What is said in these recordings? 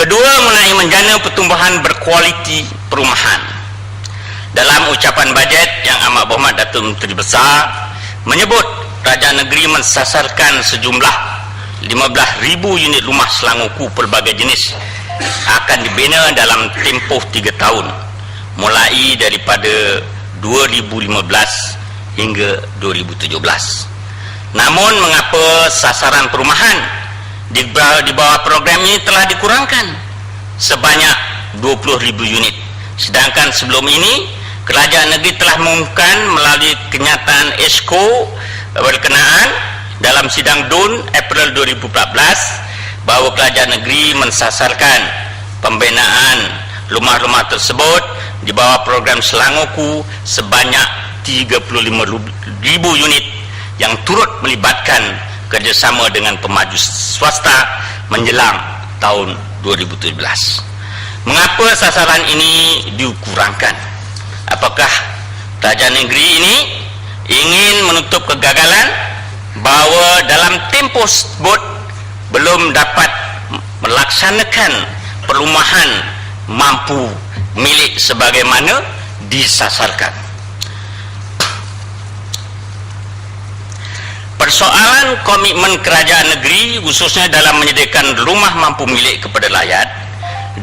Kedua, mengenai menjana pertumbuhan berkualiti perumahan. Dalam ucapan bajet yang amat berhormat Datuk Menteri Besar menyebut kerajaan negeri mensasarkan sejumlah 15,000 unit rumah Selangorku pelbagai jenis akan dibina dalam tempoh 3 tahun mulai daripada 2015 hingga 2017. Namun mengapa sasaran perumahan di bawah program ini telah dikurangkan sebanyak 20,000 unit, sedangkan sebelum ini kerajaan negeri telah mengumumkan melalui kenyataan Esko berkenaan dalam sidang DUN April 2014 bahawa kerajaan negeri mensasarkan pembinaan rumah-rumah tersebut di bawah program Selangorku sebanyak 35,000 unit yang turut melibatkan kerjasama dengan pemaju swasta menjelang tahun 2017. Mengapa sasaran ini dikurangkan? Apakah kerajaan negeri ini ingin menutup kegagalan bahawa dalam tempoh tersebut belum dapat melaksanakan perumahan mampu milik sebagaimana disasarkan? Persoalan komitmen kerajaan negeri khususnya dalam menyediakan rumah mampu milik kepada rakyat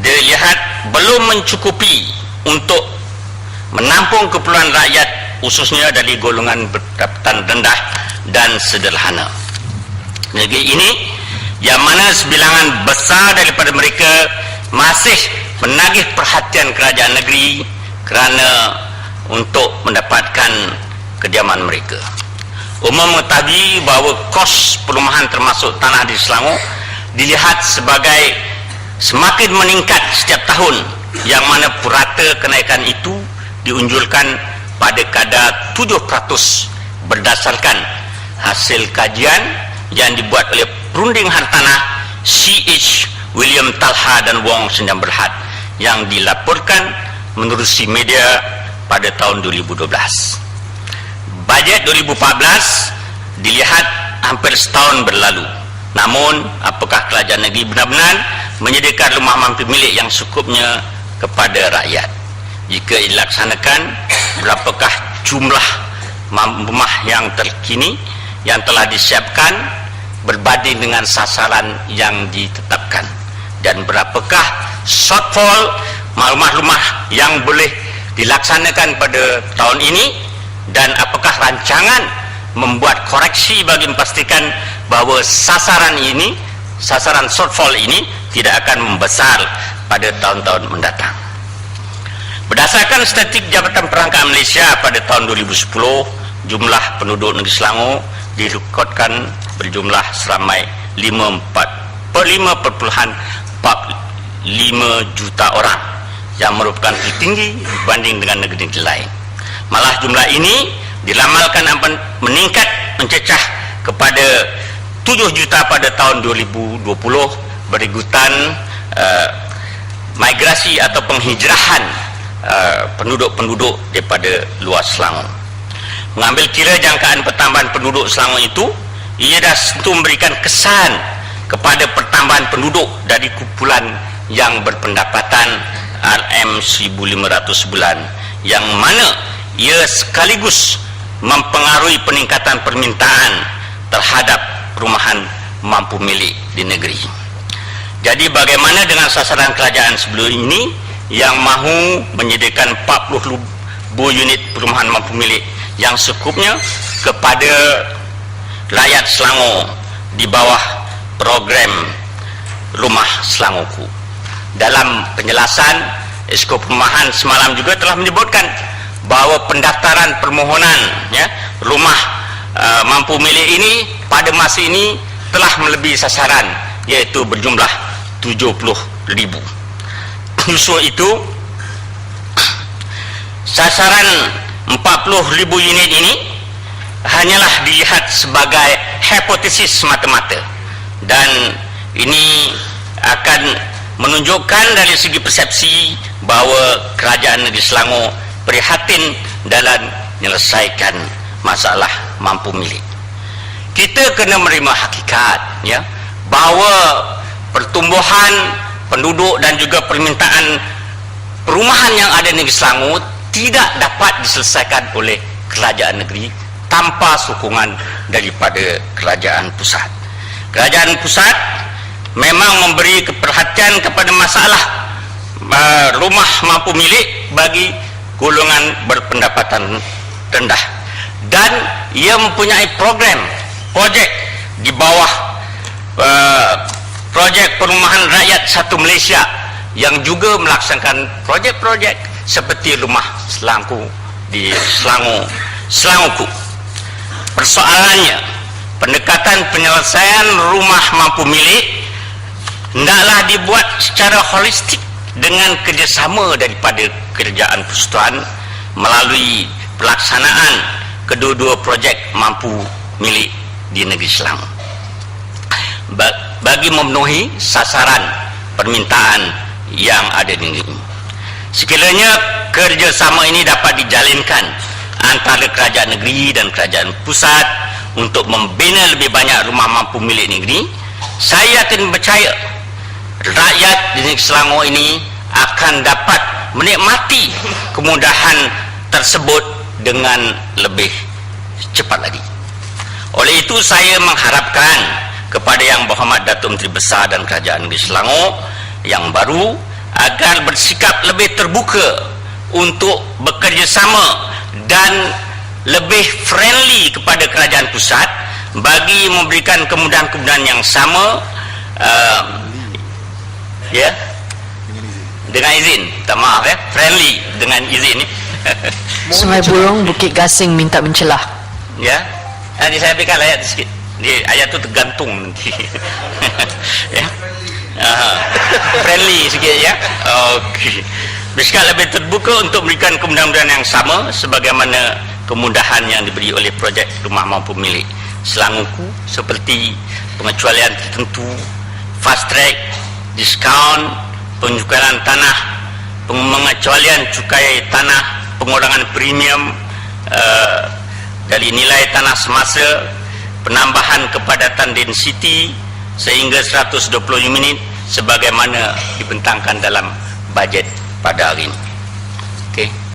dilihat belum mencukupi untuk menampung keperluan rakyat khususnya dari golongan pendapatan rendah dan sederhana. Negeri ini yang mana sebilangan besar daripada mereka masih menagih perhatian kerajaan negeri kerana untuk mendapatkan kediaman mereka. Umum mengetahui bahawa kos perumahan termasuk tanah di Selangor dilihat sebagai semakin meningkat setiap tahun, yang mana purata kenaikan itu diunjulkan pada kadar 7% berdasarkan hasil kajian yang dibuat oleh Perunding Hartanah C.H. William Talha dan Wong Sendam Berhad yang dilaporkan menerusi media pada tahun 2012. Bajet 2014 dilihat hampir setahun berlalu. Namun, apakah kerajaan negeri benar-benar menyediakan rumah mampu milik yang cukupnya kepada rakyat? Jika dilaksanakan, berapakah jumlah rumah yang terkini yang telah disiapkan berbanding dengan sasaran yang ditetapkan? Dan berapakah shortfall rumah-rumah yang boleh dilaksanakan pada tahun ini? Dan apakah rancangan membuat koreksi bagi memastikan bahawa sasaran shortfall ini tidak akan membesar pada tahun-tahun mendatang? Berdasarkan statistik Jabatan Perangkat Malaysia pada tahun 2010, jumlah penduduk negeri Selangor direkodkan berjumlah seramai 5,45 juta orang, yang merupakan tertinggi dibanding dengan negeri-negeri lain. Malah jumlah ini diramalkan akan meningkat mencecah kepada 7 juta pada tahun 2020 berikutan migrasi atau penghijrahan penduduk-penduduk daripada luar Selangor. Mengambil kira jangkaan pertambahan penduduk Selangor itu, ia dah tentu memberikan kesan kepada pertambahan penduduk dari kumpulan yang berpendapatan RM1,500 sebulan, yang mana ia sekaligus mempengaruhi peningkatan permintaan terhadap perumahan mampu milik di negeri. Jadi bagaimana dengan sasaran kerajaan sebelum ini yang mahu menyediakan 40,000 unit perumahan mampu milik yang cukupnya kepada rakyat Selangor di bawah program Rumah Selangorku? Dalam penjelasan, Esko Perumahan semalam juga telah menyebutkan bahawa pendaftaran permohonan rumah mampu milik ini pada masa ini telah melebihi sasaran, iaitu berjumlah 70,000. Justru itu, sasaran 40,000 unit ini hanyalah dilihat sebagai hipotesis semata-mata, dan ini akan menunjukkan dari segi persepsi bahawa kerajaan negeri Selangor prihatin dalam menyelesaikan masalah mampu milik. Kita kena menerima hakikat bahawa pertumbuhan penduduk dan juga permintaan perumahan yang ada di Negeri Selangor tidak dapat diselesaikan oleh kerajaan negeri tanpa sokongan daripada kerajaan pusat. Kerajaan pusat memang memberi perhatian kepada masalah rumah mampu milik bagi golongan berpendapatan rendah, dan ia mempunyai projek di bawah projek perumahan rakyat satu Malaysia yang juga melaksanakan projek-projek seperti rumah Selangku di Selangorku. Persoalannya, pendekatan penyelesaian rumah mampu milik hendaklah dibuat secara holistik dengan kerjasama daripada kerajaan persekutuan melalui pelaksanaan kedua-dua projek mampu milik di negeri Selangor bagi memenuhi sasaran permintaan yang ada di negeri ini. Sekiranya kerjasama ini dapat dijalinkan antara kerajaan negeri dan kerajaan pusat untuk membina lebih banyak rumah mampu milik negeri, saya yakin percaya rakyat di negeri Selangor ini akan dapat menikmati kemudahan tersebut dengan lebih cepat lagi. Oleh itu saya mengharapkan kepada Yang Berhormat Datuk Menteri Besar dan Kerajaan Negeri Selangor yang baru agar bersikap lebih terbuka untuk bekerjasama dan lebih friendly kepada kerajaan pusat bagi memberikan kemudahan-kemudahan yang sama dengan izin, maaf friendly dengan izin. Sungai Burong, Bukit Gasing minta mencelah. Ya, nanti saya berikan ayat sikit. Ayat itu tergantung nanti. Ya. Friendly sikit ya. Okey. Bersikap lebih terbuka untuk memberikan kemudahan-kemudahan yang sama sebagaimana kemudahan yang diberi oleh projek rumah mampu milik Selangorku, seperti pengecualian tertentu, fast track, diskaun, pencukuran tanah, pengecualian cukai tanah, pengurangan premium dari nilai tanah semasa, penambahan kepadatan density sehingga 120 unit sebagaimana dibentangkan dalam bajet pada hari ini. Okey.